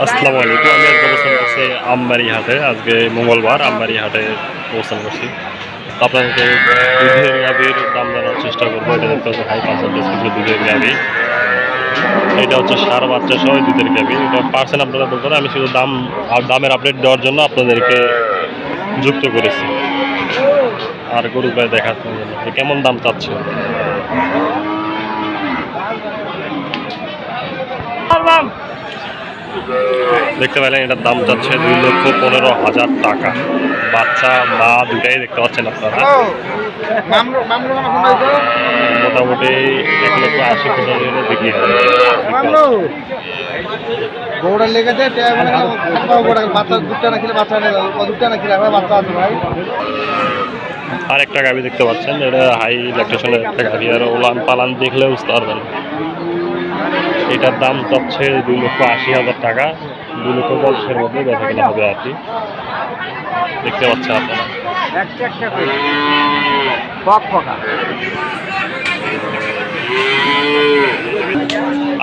আসসালামু আলাইকুম। আমি আজকে অবস্থান করছি আমবাড়ি হাটে। আজকে মঙ্গলবার আমবাড়ি হাটে অবস্থান করছি। আপনাদেরকে দুধের গাভীর দাম জানার চেষ্টা করবো। এটা দেখতে হচ্ছে হাই পার্সেন্টেজ কিছু দুধের গাভী। এটা হচ্ছে সার বাচ্চা সহ দুধের গাভী। এটা পার্সেন্ট আপনারা বলতে পারেন। আমি শুধু দাম আর দামের আপডেট দেওয়ার জন্য আপনাদেরকে যুক্ত করেছি আর গরু গায়ে দেখার জন্য কেমন দাম চাচ্ছে। দেখতে পেলেন এটার দাম যাচ্ছে 2,15,000 টাকা। বাচ্চা মা দুটাই দেখতে পাচ্ছেন আপনারা। মোটামুটি 1,80,000 বিক্রি হবে। আরেকটা গাভি দেখতে পাচ্ছেন, এটা হাই ইলেকট্রিশনের একটা গাভি। আর ওলান পালান দেখলে বুঝতে পারবেন। এটার দাম যাচ্ছে 2,80,000 টাকা। 2,50,000 মধ্যে বেচা কেনা হবে আর কি। দেখতে পাচ্ছেন আপনারা।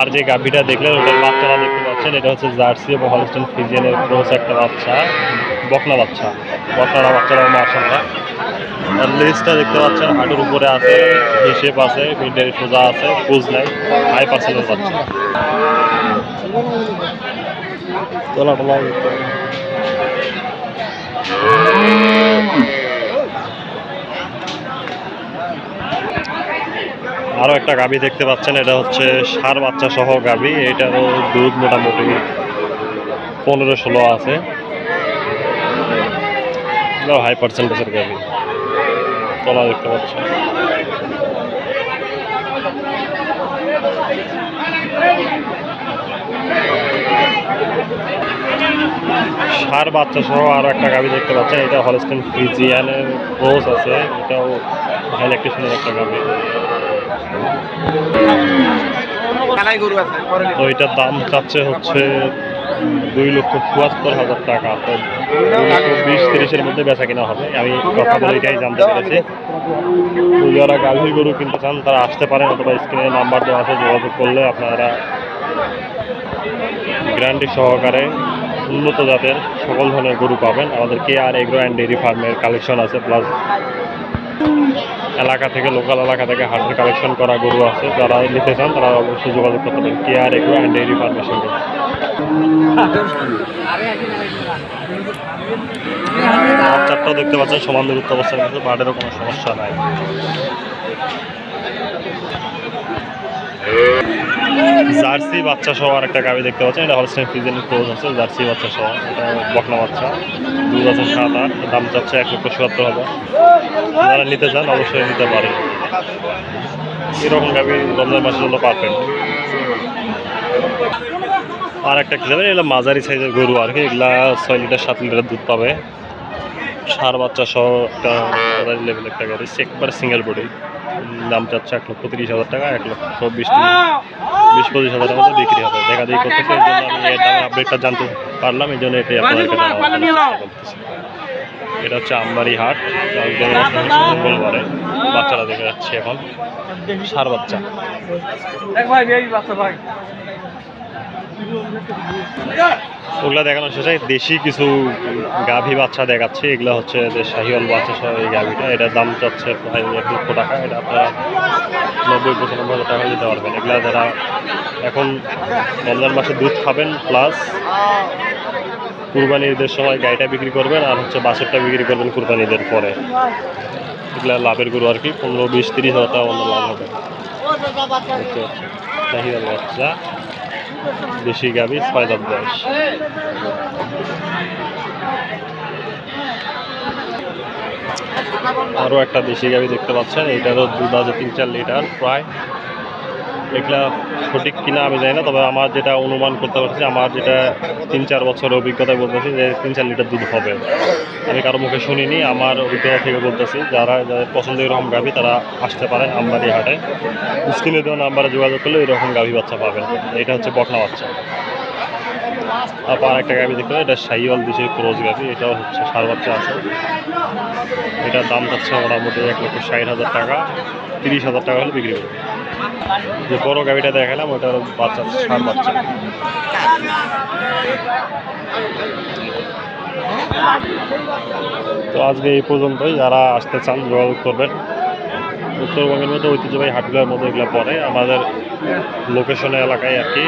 আর যে গাভীটা দেখলেন ওটার বাচ্চারা দেখতে পাচ্ছেন, এটা হচ্ছে জার্সি এবং হলস্টাইন ফ্রিজিয়ানের ক্রস একটা বাচ্চা, বকনা বাচ্চা। বকনারা বাচ্চারা মাশাআল্লাহ। আর লেজটা দেখতে পাচ্ছেন হাঁটুর উপরে আছে, হিসেব আছে, মিডের সোজা আছে, পোজ নাই, হাই পার্সেন্টের বাচ্চা। তোলা টোলা আরও একটা গাভী দেখতে পাচ্ছেন, এটা হচ্ছে ষাঁড় বাচ্চা সহ গাভী। এটারও দুধ মোটামুটি 15-16 আছে। হাই পার্সেন্টেজের গাভী। তলা দেখতে পাচ্ছেন। ষাঁড় বাচ্চা সহ আরও একটা গাভী দেখতে পাচ্ছেন, এটা হলস্টাইন ফ্রিজিয়ানের ক্রস আছে। এটাও হাই ইলেকট্রিশনের একটা গাভী। তো এটার দাম চাচ্ছে হচ্ছে 2,74,000 টাকা। তো 2,20-30-এর মধ্যে বেচা কিনা হবে। আমি কথা বলে এটাই জানতে পেরেছি। তো যারা গাভীর গরু কিনতে চান তারা আসতে পারেন, অথবা স্ক্রিনে নাম্বার দেওয়া আছে, যোগাযোগ করলে আপনারা গ্যারান্টি সহকারে উন্নত জাতের সকল ধরনের গরু পাবেন। আমাদের KR এগ্রো অ্যান্ড ডেইরি ফার্মের কালেকশন আছে, প্লাস এলাকা থেকে, লোকাল এলাকা থেকে হাটের কালেকশন করা গরু আছে। যারা নিতে চান তারা অবশ্যই যোগাযোগ করতে পারেন KR এগ্রো অ্যান্ড ডেইরি ফার্মের সঙ্গে। বাচ্চাটাও দেখতে পাচ্ছেন সমান দূরত্ব অবস্থায় আছে, বাটেরও কোনো সমস্যা নাই। জার্সি বাচ্চা সহ আর একটা গাভী দেখতে পাচ্ছেন, এটা হলস্টাইন ফ্রিজিয়ানের ক্রস আছে, জার্সি বাচ্চা সহ। এটা বকনা বাচ্চা, দুধ আছে 7-8। দাম চাচ্ছে 1,77,000। যারা নিতে চান অবশ্যই নিতে পারেন। এরকম গাভী রমজান মাসের জন্য পারফেক্ট। আর একটা কি যাবেন, এগুলো মাঝারি সাইজের গরু আর কি। এগুলা 6 লিটার 7 লিটার দুধ পাবে। ষাঁড় বাচ্চা সহ একটা মাঝারি লেভেল একটা গাড়ি, একবারে সিঙ্গেল বডি। দাম চাচ্ছে 1,30,000 টাকা। 1,20,25,000 মধ্যে বিক্রি হবে। দেখা দেখি করতেছে, এই জন্য আমি এর দামের আপডেটটা জানতে পারলাম। এই জন্য এটাই আপনাদেরকে জানাচ্ছি। এটা হচ্ছে আমবাড়ি হাট, মঙ্গলবারে। বাচ্চারা দেখে যাচ্ছে এখন, ষাঁড় বাচ্চা। ওগুলা দেখানো শেষে দেশি কিছু গাভী বাচ্চা দেখাচ্ছে। এগুলো হচ্ছে যে শাহিওয়াল বাচ্চা সহ এই গাভীটা। এটার দাম চাচ্ছে প্রায় 1,00,000 টাকা। এটা আপনারা 90-95,000 টাকা দিতে পারবেন। এগুলা যারা এখন রমজান মাসে দুধ খাবেন, প্লাস কুরবানি ঈদের সময় গাইটা বিক্রি করবেন, আর হচ্ছে বাছুরটা বিক্রি করবেন কুরবানি ঈদের পরে। এগুলা লাভের গরু আর কি। 15-20-30,000 টাকা মতো লাভ হবে। শাহিওয়াল বাচ্চা, দেশি গাভী, 6 দাঁত বয়স। আরও একটা দেশি গাভী দেখতে পাচ্ছেন, এটারও দুধ আছে 3-4 লিটার প্রায়। এগুলা সঠিক কিনা আমি জানি না, তবে আমার যেটা অনুমান করতে পারছি, আমার যেটা 3-4 বছরের অভিজ্ঞতায় বলতেছি যে 3-4 লিটার দুধ হবে। আমি কারো মুখে শুনিনি, আমার অভিজ্ঞতা থেকে বলতেছি। যাদের পছন্দ এরকম গাভী তারা আসতে পারেন আমবাড়ি হাটে। স্ক্রিনে দেওয়া নাম্বারে যোগাযোগ করলে এরকম গাভী বাচ্চা পাবেন। এটা হচ্ছে বকনা বাচ্চা। তারপর একটা গাভী দেখতে পাবেন, এটা শাহিওয়াল দেশের ক্রস গাভী। এটাও হচ্ছে ষাঁড় বাচ্চা আছে। এটার দাম হচ্ছে মোটামুটি 1,60,000 টাকা। 30,000 টাকা হলে বিক্রি করবে। যে বড় গাভিটা দেখালাম ওটার বাচ্চা ষাঁড় বাচ্চা। তো আজকে এই পর্যন্তই। যারা আসতে চান যোগাযোগ করবেন। উত্তরবঙ্গের মধ্যে ঐতিহ্যবাহী হাটগুলোর মধ্যে এগুলো পড়ে আমাদের লোকেশনের এলাকায় আর কি।